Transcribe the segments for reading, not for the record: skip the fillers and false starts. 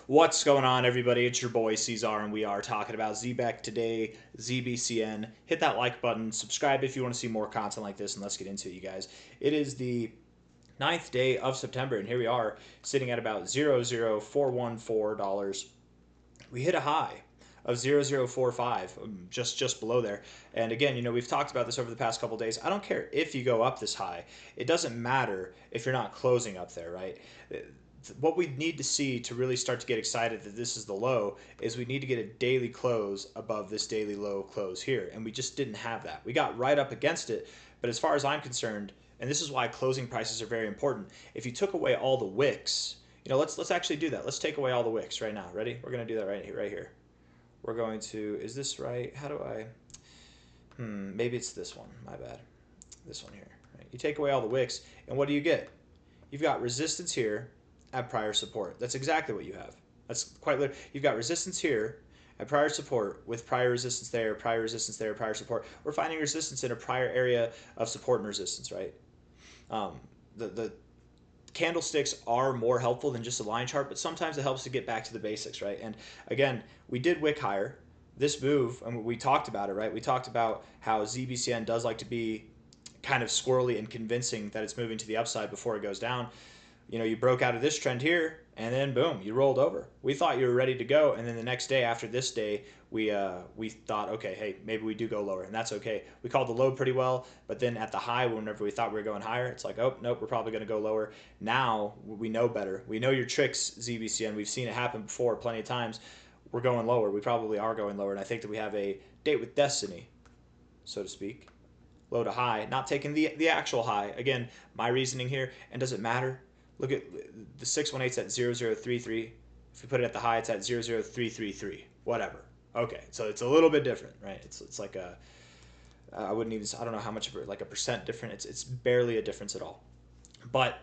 What's going on, everybody? It's your boy C-Zar, and we are talking about Zebec today, ZBCN. Hit that like button, subscribe if you want to see more content like this, and let's get into it, you guys. It is the 9th day of September, and here we are sitting at about $0.00414. We hit a high of 0.045, just below there. And again, we've talked about this over the past couple days. I don't care if you go up this high. It doesn't matter if you're not closing up there, right? What we need to see to really start to get excited that this is the low is we need to get a daily close above this daily low close here, and we just didn't have that. We got right up against it, but as far as I'm concerned, and this is why closing prices are very important, if you took away all the wicks, let's actually do that. Let's take away all the wicks right now. Ready? We're going to do that right here. We're going to, is this right? How do I, maybe it's this one. My bad. This one here. Right? You take away all the wicks, and what do you get? You've got resistance here at prior support. That's exactly what you have. That's quite literally. You've got resistance here at prior support with prior resistance there, prior support. We're finding resistance in a prior area of support and resistance, right? The candlesticks are more helpful than just a line chart, but sometimes it helps to get back to the basics, right? And again, we did wick higher. This move, and we talked about it, right? We talked about how ZBCN does like to be kind of squirrely and convincing that it's moving to the upside before it goes down. You broke out of this trend here, and then boom, you rolled over. We thought you were ready to go, and then the next day after this day, we thought, okay, hey, maybe we do go lower, and that's okay. We called the low pretty well, but then at the high, whenever we thought we were going higher, it's like, oh, nope, we're probably going to go lower. Now we know better. We know your tricks, ZBCN. We've seen it happen before plenty of times. We're going lower. We probably are going lower, and I think that we have a date with destiny, so to speak. Low to high, not taking the actual high. Again, my reasoning here, and does it matter? Look at the 618's at 0033. If we put it at the high, it's at 00333. Whatever. Okay, so it's a little bit different, right? It's like a, I wouldn't even, I don't know how much of like a percent different. It's barely a difference at all. But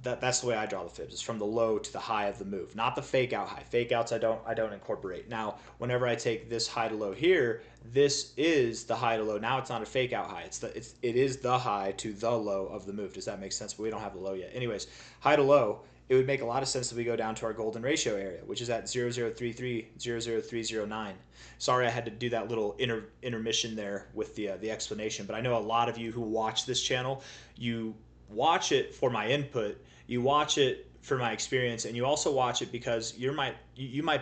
that's the way I draw the fibs. It's from the low to the high of the move, not the fake out high. Fake outs I don't incorporate. Now, whenever I take this high to low here, this is the high to low. Now it's not a fake out high. It is the high to the low of the move. Does that make sense? But we don't have the low yet. Anyways, high to low, it would make a lot of sense that we go down to our golden ratio area, which is at 0033, 00309. Sorry I had to do that little intermission there with the explanation, but I know a lot of you who watch this channel, you watch it for my input, you watch it for my experience, and you also watch it because you might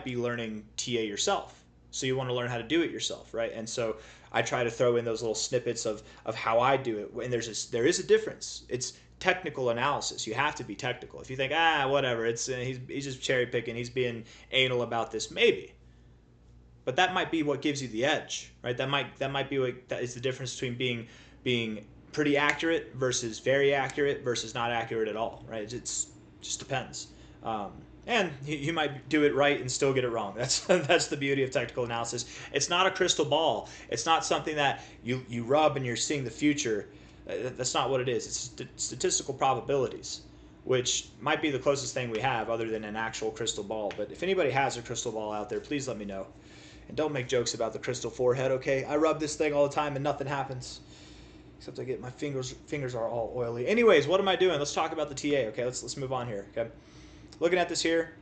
be learning TA yourself, so you want to learn how to do it yourself, right? And so I try to throw in those little snippets of how I do it, and there is a difference. It's technical analysis. You have to be technical. If you think whatever, it's he's just cherry picking, he's being anal about this, maybe, but that might be what gives you the edge, right? That might be what that is the difference between being pretty accurate versus very accurate versus not accurate at all, right? It's just depends. And you might do it right and still get it wrong. That's the beauty of technical analysis. It's not a crystal ball. It's not something that you rub and you're seeing the future. That's not what it is. It's statistical probabilities, which might be the closest thing we have other than an actual crystal ball. But if anybody has a crystal ball out there, please let me know. And don't make jokes about the crystal forehead, okay? I rub this thing all the time and nothing happens. Except I get my fingers are all oily. Anyways, what am I doing? Let's talk about the TA, okay? Let's move on here, okay? Looking at this here,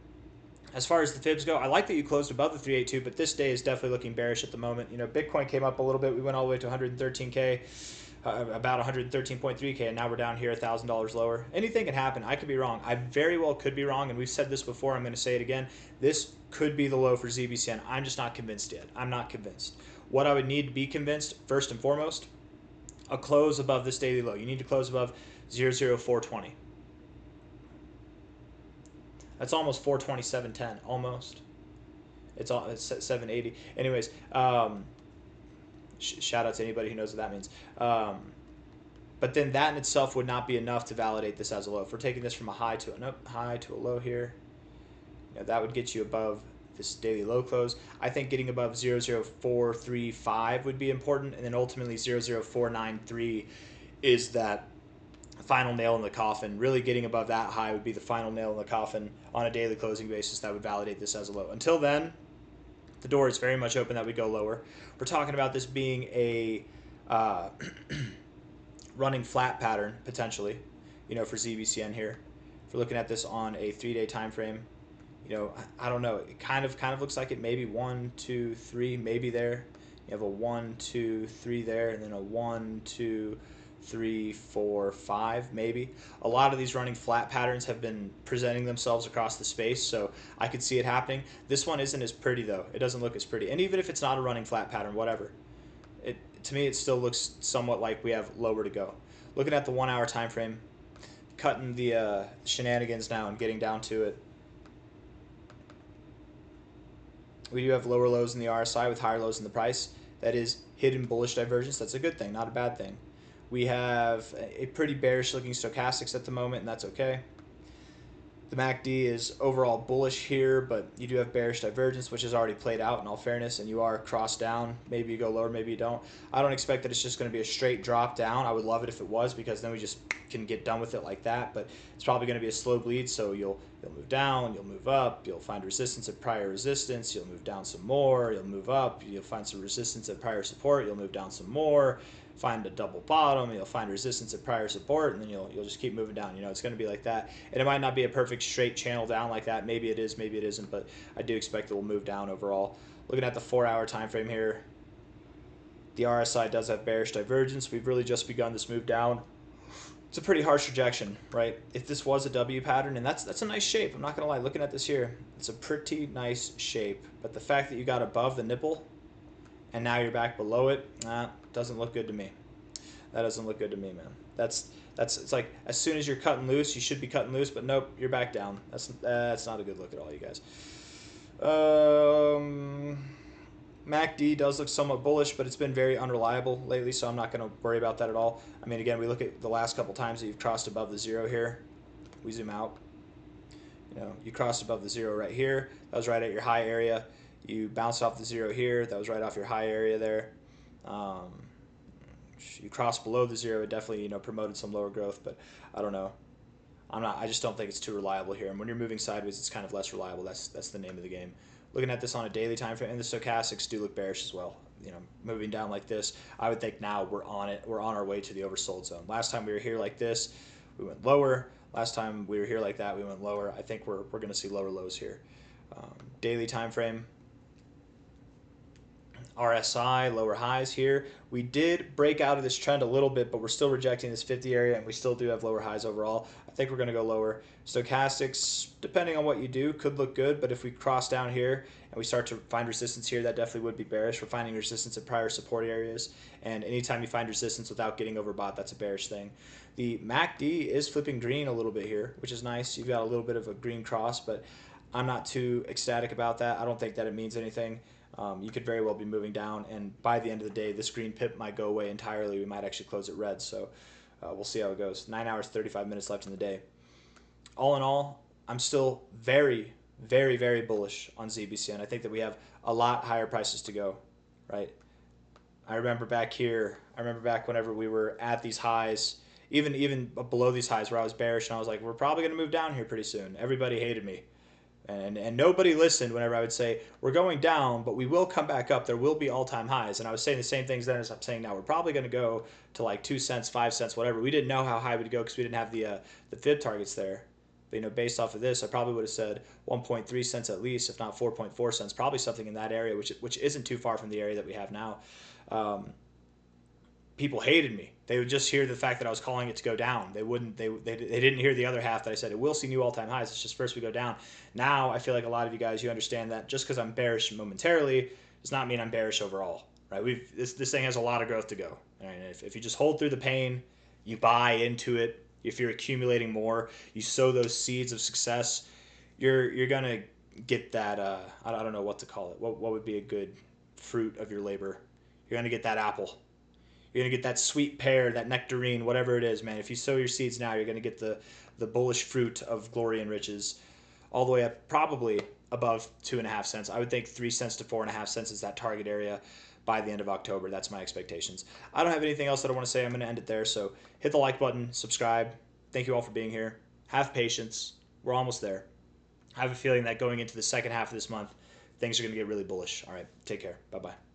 as far as the fibs go, I like that you closed above the 382, but this day is definitely looking bearish at the moment. Bitcoin came up a little bit. We went all the way to 113K, about 113.3K, and now we're down here $1,000 lower. Anything can happen. I could be wrong. I very well could be wrong, and we've said this before. I'm going to say it again. This could be the low for ZBCN. I'm just not convinced yet. I'm not convinced. What I would need to be convinced, first and foremost, a close above this daily low. You need to close above 00420. That's almost 427.10, almost. It's 780. Anyways, shout out to anybody who knows what that means. But then that in itself would not be enough to validate this as a low. If we're taking this from a high to a low here, that would get you above this daily low close. I think getting above 00435 would be important, and then ultimately 00493 is that final nail in the coffin. Really getting above that high would be the final nail in the coffin on a daily closing basis that would validate this as a low. Until then, the door is very much open that we go lower. We're talking about this being a running flat pattern potentially, for ZBCN here. If we're looking at this on a 3-day time frame, You know, I don't know. It kind of looks like it. Maybe 1, 2, 3, maybe there. You have a 1, 2, 3 there, and then a 1, 2, 3, 4, 5, maybe. A lot of these running flat patterns have been presenting themselves across the space, so I could see it happening. This one isn't as pretty though. It doesn't look as pretty. And even if it's not a running flat pattern, whatever. To me, it still looks somewhat like we have lower to go. Looking at the 1 hour time frame, cutting the shenanigans now and getting down to it. We do have lower lows in the RSI with higher lows in the price. That is hidden bullish divergence. That's a good thing, not a bad thing. We have a pretty bearish looking stochastics at the moment, and that's okay. The MACD is overall bullish here, but you do have bearish divergence, which has already played out in all fairness, and you are crossed down. Maybe you go lower, maybe you don't. I don't expect that it's just going to be a straight drop down. I would love it if it was, because then we just can get done with it like that, but it's probably going to be a slow bleed, so you'll move down, you'll move up, you'll find resistance at prior resistance, you'll move down some more, you'll move up, you'll find some resistance at prior support, you'll move down some more, find a double bottom, you'll find resistance at prior support, and then you'll just keep moving down. You know, it's going to be like that. And it might not be a perfect straight channel down like that. Maybe it is, maybe it isn't, but I do expect it will move down overall. Looking at the 4 hour time frame here, the RSI does have bearish divergence. We've really just begun this move down. It's a pretty harsh rejection, right? If this was a W pattern, and that's a nice shape, I'm not going to lie. Looking at this here, it's a pretty nice shape. But the fact that you got above the nipple and now you're back below it, doesn't look good to me. That doesn't look good to me, man. It's like as soon as you're cutting loose, you should be cutting loose, but nope, you're back down. That's not a good look at all, you guys. MACD does look somewhat bullish, but it's been very unreliable lately, so I'm not going to worry about that at all. I mean, again, we look at the last couple times that you've crossed above the zero here. We zoom out. You know, you crossed above the zero right here. That was right at your high area. You bounced off the zero here. That was right off your high area there. You crossed below the zero. It definitely, you know, promoted some lower growth, but I don't know. I just don't think it's too reliable here. And when you're moving sideways, it's kind of less reliable. That's the name of the game. Looking at this on a daily time frame, and the stochastics do look bearish as well. You know, moving down like this, I would think now we're on it. We're on our way to the oversold zone. Last time we were here like this, we went lower. Last time we were here like that, we went lower. I think we're going to see lower lows here. Daily time frame, RSI, lower highs here. We did break out of this trend a little bit, but we're still rejecting this 50 area, and we still do have lower highs overall. I think we're going to go lower. Stochastics, depending on what you do, could look good, but if we cross down here and we start to find resistance here, that definitely would be bearish. We're finding resistance at prior support areas, and anytime you find resistance without getting overbought, that's a bearish thing. The MACD is flipping green a little bit here, which is nice. You've got a little bit of a green cross, but I'm not too ecstatic about that. I don't think that it means anything. You could very well be moving down, and by the end of the day, this green pip might go away entirely. We might actually close it red, so we'll see how it goes. 9 hours, 35 minutes left in the day. All in all, I'm still very, very, very bullish on ZBCN. I think that we have a lot higher prices to go, right? I remember back here, whenever we were at these highs, even below these highs where I was bearish, and I was like, we're probably going to move down here pretty soon. Everybody hated me. And nobody listened whenever I would say, we're going down, but we will come back up. There will be all-time highs. And I was saying the same things then as I'm saying now. We're probably going to go to like 2 cents, 5 cents, whatever. We didn't know how high we'd go because we didn't have the fib targets there. But, you know, based off of this, I probably would have said 1.3 cents at least, if not 4.4 cents, probably something in that area, which isn't too far from the area that we have now. People hated me. They would just hear the fact that I was calling it to go down. They didn't hear the other half that I said it will see new all-time highs. It's just first we go down. Now I feel like a lot of you guys, you understand that just because I'm bearish momentarily does not mean I'm bearish overall, right? This thing has a lot of growth to go. All right? If you just hold through the pain, you buy into it. If you're accumulating more, you sow those seeds of success, you're gonna get that. I don't know what to call it. What would be a good fruit of your labor? You're gonna get that apple. You're going to get that sweet pear, that nectarine, whatever it is, man. If you sow your seeds now, you're going to get the bullish fruit of glory and riches all the way up, probably above 2.5 cents. I would think 3 cents to 4.5 cents is that target area by the end of October. That's my expectations. I don't have anything else that I want to say. I'm going to end it there. So hit the like button, subscribe. Thank you all for being here. Have patience. We're almost there. I have a feeling that going into the second half of this month, things are going to get really bullish. All right. Take care. Bye-bye.